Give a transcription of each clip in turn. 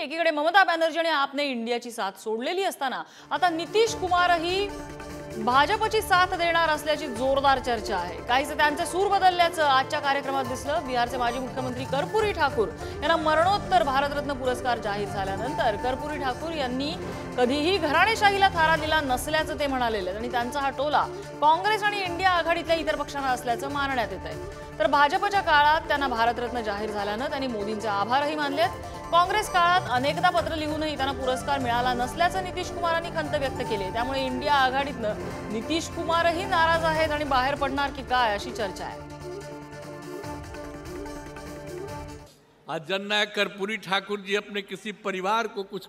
एकीकडे ममता बॅनर्जी आणि आपने इंडियाची साथ सोडलेली असताना आता नितीश कुमारही भाजपची साथ देणार असल्याची जोरदार चर्चा आहे। काहीसे त्यांचे सूर बदलल्याचं आजच्या कार्यक्रमात दिसलं। बिहारचे माजी मुख्यमंत्री कर्पूरी ठाकूर यांना मरणोत्तर भारतरत्न पुरस्कार जाहीर झाल्यानंतर कर्पूरी ठाकूर यांनी कधीही घराणेशाहीला थारा दिला नसल्याचं ते म्हणाले आणि त्यांचा हा टोला काँग्रेस आणि इंडिया आघाडीतल्या इतर पक्षांना असल्याचं मानण्यात येत आहे। तर भाजपच्या काळात त्यांना भारतरत्न जाहीर झाल्यानं त्यांनी मोदींचे आभारही मानलेत। काँग्रेस काळात अनेकदा पत्र लिहूनही त्यांना पुरस्कार मिळाला नसल्याचं नितीश कुमारांनी खंत व्यक्त केली। त्यामुळे इंडिया आघाडीतनं नितीश कुमारही नाराज आहेत आणि बाहेर पडणार की काय अशी चर्चा आहे। आज जननायक कर्पूरी ठाकुर जी अपने किसी परिवार को कुछ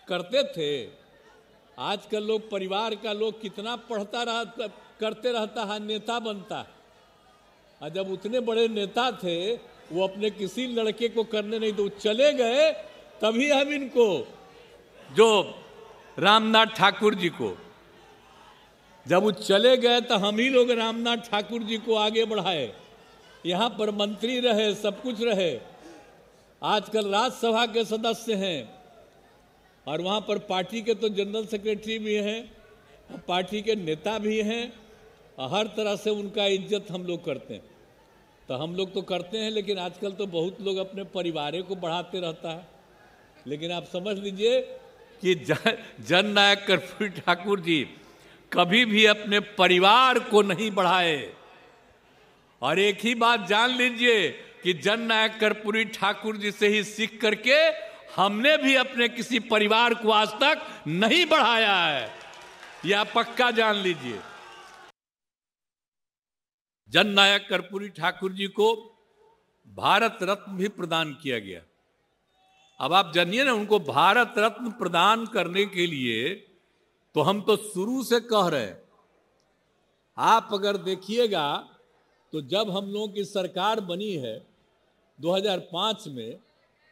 करते थे। आजकल लोग परिवार का लोग कितना करते रहता है, नेता बनता। और जब उतने बड़े नेता थे वो अपने किसी लड़के को करने नहीं दो चले गए, तभी हम इनको जो रामनाथ ठाकुर जी को जब वो चले गए तो हम ही लोग रामनाथ ठाकुर जी को आगे बढ़ाए। यहाँ पर मंत्री रहे, सब कुछ रहे। आजकल राज्यसभा के सदस्य हैं और वहाँ पर पार्टी के तो जनरल सेक्रेटरी भी हैं, पार्टी के नेता भी हैं। हर तरह से उनका इज्जत हम लोग करते हैं। तो हम लोग तो करते हैं, लेकिन आजकल तो बहुत लोग अपने परिवार को बढ़ाते रहता है। लेकिन आप समझ लीजिए कि जननायक कर्पूरी ठाकुर जी कभी भी अपने परिवार को नहीं बढ़ाए। और एक ही बात जान लीजिए कि जननायक कर्पूरी ठाकुर जी से ही सीख करके हमने भी अपने किसी परिवार को आज तक नहीं बढ़ाया है, यह पक्का जान लीजिए। जननायक कर्पूरी ठाकुर जी को भारत रत्न भी प्रदान किया गया। अब आप जानिए ना, उनको भारत रत्न प्रदान करने के लिए तो हम तो शुरू से कह रहे हैं। आप अगर देखिएगा तो जब हम लोगों की सरकार बनी है 2005 में,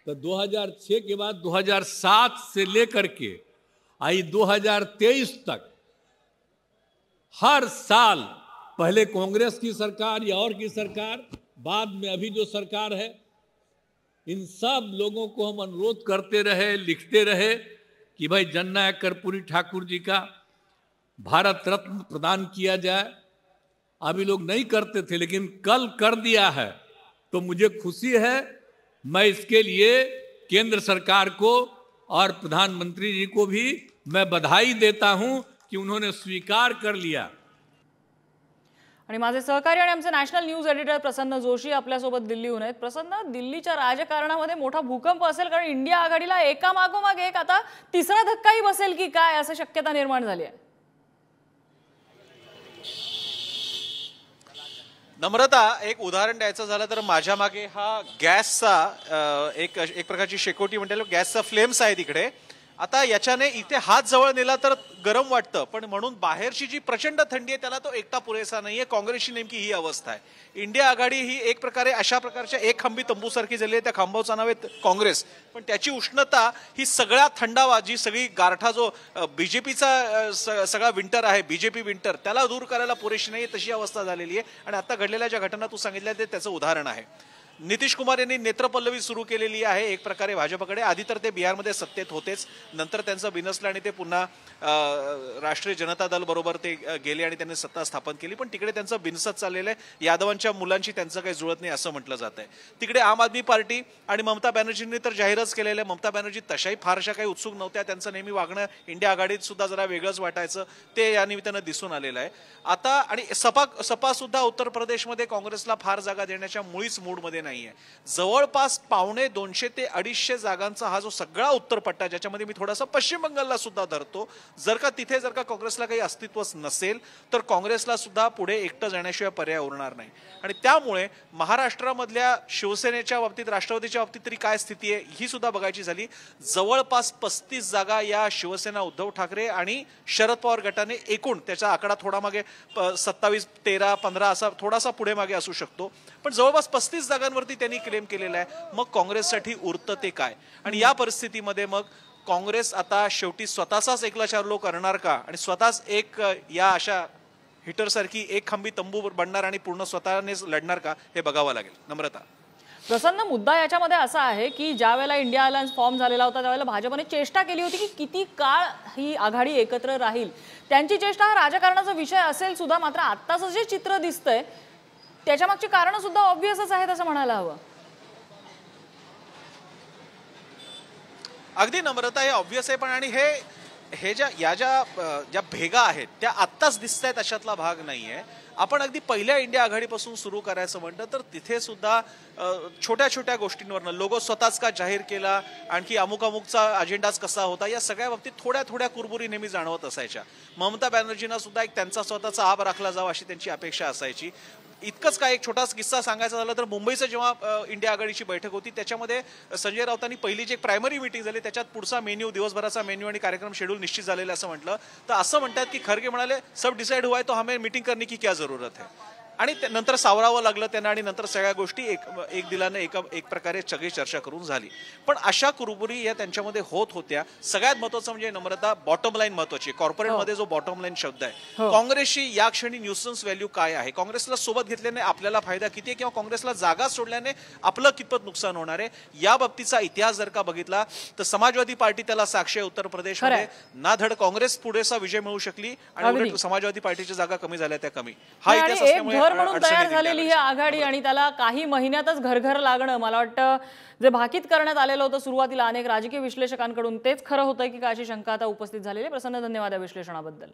तो 2006 के बाद 2007 से लेकर के आई 2023 तक हर साल, पहले कांग्रेस की सरकार या और की सरकार, बाद में अभी जो सरकार है, इन सब लोगों को हम अनुरोध करते रहे, लिखते रहे कि भाई जननायक कर्पूरी ठाकुर जी का भारत रत्न प्रदान किया जाए। अभी लोग नहीं करते थे, लेकिन कल कर दिया है तो मुझे खुशी है। मैं इसके लिए केंद्र सरकार को और प्रधानमंत्री जी को भी मैं बधाई देता हूं कि उन्होंने स्वीकार कर लिया। आणि माझे सहकारी आणि आमचे नॅशनल न्यूज एडिटर प्रसन्न जोशी आपल्यासोबत दिल्लीहून आहेत। प्रसन्न, दिल्लीच्या राजकारणामध्ये मोठा भूकंप असेल, कारण इंडिया आघाडीला एकामागोमाग एक आता तिसरा धक्काही बसेल की काय असं शक्यता निर्माण झाली आहे। नम्रता, एक उदाहरण द्यायचं झालं तर माझ्या मागे हा गॅसचा एक प्रकारची शेकोटी म्हणते, गॅसचा फ्लेम्स आहे तिकडे। आता याच्याने इथे हात जवळ नेला तर गरम वाटतं, पण म्हणून बाहेरची जी प्रचंड थंडी आहे त्याला तो एकटा पुरेसा नाहीये। काँग्रेसची नेमकी ही अवस्था आहे। इंडिया आघाडी ही एक प्रकारे अशा प्रकारच्या एक खांबी तंबूसारखी झाली आहे। त्या खांबाचं नाव आहे काँग्रेस, पण त्याची उष्णता ही सगळ्या थंडावा, जी सगळी गारठा जो बीजेपीचा सगळा विंटर आहे, बीजेपी विंटर, त्याला दूर करायला पुरेशी नाही, तशी अवस्था झालेली आहे। आणि आता घडलेल्या ज्या घटना तू सांगितल्या ते त्याचं उदाहरण आहे। नितीश कुमार यांनी नेत्रपल्लवी सुरू केलेली आहे एक प्रकारे भाजपकडे। आधी तर ते बिहारमध्ये सत्तेत होतेच, नंतर त्यांचं बिनसलं आणि ते पुन्हा राष्ट्रीय जनता दल बरोबर ते गेले आणि त्यांनी सत्ता स्थापन केली। पण तिकडे त्यांचं बिनसत चाललेलं आहे। यादवांच्या मुलांची त्यांचं काही जुळत नाही असं म्हटलं जात आहे। तिकडे आम आदमी पार्टी आणि ममता बॅनर्जींनी तर जाहीरच केलेलं आहे। ममता बॅनर्जी तशाही फारशा काही उत्सुक नव्हत्या। त्यांचं नेहमी वागणं इंडिया आघाडीत सुद्धा जरा वेगळंच वाटायचं, ते या निमित्तानं दिसून आलेलं आहे आता। आणि सपा सुद्धा उत्तर प्रदेशमध्ये काँग्रेसला फार जागा देण्याच्या मुळीच मूडमध्ये नाहीये। जवळपास 250 ते 250 जागांचा हा जो सगळा उत्तर पट्टा, ज्याच्यामध्ये मी थोडासा पश्चिम बंगालला सुद्धा धरतो, जर का काँग्रेसला काही अस्तित्वच नसेल तर काँग्रेसला सुद्धा पुढे एकटं जाण्याशिवाय पर्याय उरणार नाही। आणि त्यामुळे महाराष्ट्रामधल्या शिवसेनेच्या बाबतीत, राष्ट्रवादीच्या बाबतीत तरी काय स्थिती आहे ही सुद्धा बघायची झाली। जवळपास 35 जागा या शिवसेना, उद्धव ठाकरे आणि शरद पवार गटाने एकूण, त्याचा आकडा थोडा मागे 27, 13, 15 असा थोडासा पुढे मागे असू शकतो, पण जवळपास 35 जागांवरती त्यांनी क्लेम केलेला आहे। मग काँग्रेससाठी उरतं ते काय? आणि या परिस्थितीमध्ये मग काँग्रेस आता शेवटी स्वतःचाच एकला चारलो करणार का आणि स्वतःच एक या अशा हिटरसारखी एक खांबी तंबू बनणार आणि पूर्ण स्वतःनेच लढणार का, हे बघावं लागेल। नम्रता, प्रसन्न, मुद्दा याच्यामध्ये असा आहे की ज्या वेळेला इंडिया अलायन्स फॉर्म झालेला होता त्यावेळेला भाजपने चेष्टा केली होती की किती काळ ही आघाडी एकत्र राहील. त्यांची चेष्टा हा राजकारणाचा विषय असेल सुद्धा, मात्र आत्ताचं जे चित्र दिसतंय त्याच्यामागची कारणं सुद्धा ऑब्व्हियसच आहेत असं म्हणायला हवं. अगदी नम्रता, हे ऑब्व्हियस आहे, पण आणि हे ज्या भेगा आहेत त्या आत्ताच दिसत आहेत अशातला भाग नाहीये. आपण अगदी पहिल्या इंडिया आघाडीपासून सुरू करायचं म्हटलं तर तिथे सुद्धा छोट्या छोट्या गोष्टींवरनं लोगो स्वतःच का जाहीर केला, आणखी अमुक अमुकचा अजेंडाच कसा होता, या सगळ्या बाबतीत थोड्या थोड्या कुरबुरी नेहमी जाणवत असायच्या. ममता बॅनर्जींना सुद्धा एक त्यांचा स्वतःचा आब राखला जावा अशी त्यांची अपेक्षा असायची. इतकंच काय, एक छोटासा किस्सा सांगायचा झाला तर मुंबईचं जेव्हा इंडिया आघाडीची बैठक होती त्याच्यामध्ये संजय राऊतांनी पहिली जी एक प्रायमरी मीटिंग झाली त्याच्यात पुढचा मेन्यू, दिवसभराचा मेन्यू आणि कार्यक्रम शेड्यूल निश्चित झालेला असं म्हटलं. तर असं म्हणतात की खरगे म्हणाले सब डिसाइड हुआ है तो हमें मीटिंग करने की क्या जरूरत है. आणि नंतर सावरावं लागलं त्यांना आणि नंतर सगळ्या गोष्टी एक दिलाने एक प्रकारे सगळी चर्चा करून झाली. पण अशा कुरबुरी या त्यांच्यामध्ये होत होत्या. सगळ्यात महत्वाचं म्हणजे नम्रता, बॉटम लाईन महत्वाची. कॉर्पोरेटमध्ये जो बॉटम लाईन शब्द आहे, काँग्रेसची या क्षणी न्यूसन्स व्हॅल्यू काय आहे, काँग्रेसला सोबत घेतल्याने आपल्याला फायदा किती आहे किंवा काँग्रेसला जागा सोडल्याने आपलं कितपत नुकसान होणार आहे, या बाबतीचा इतिहास जर का बघितला तर समाजवादी पार्टी त्याला साक्ष आहे. उत्तर प्रदेशमध्ये ना धड काँग्रेस पुढेसा विजय मिळू शकली आणि उलट समाजवादी पार्टीच्या जागा कमी झाल्या त्या कमी. हा इतिहास असल्यामुळे म्हणून तयार झालेली ही आघाडी आणि त्याला काही महिन्यातच घरघर लागणं, मला वाटतं जे भाकीत करण्यात आलेलं होतं सुरुवातीला अनेक राजकीय विश्लेषकांकडून तेच खरं होतंय की काय अशी शंका आता उपस्थित झालेली. प्रसन्न, धन्यवाद या विश्लेषणाबद्दल.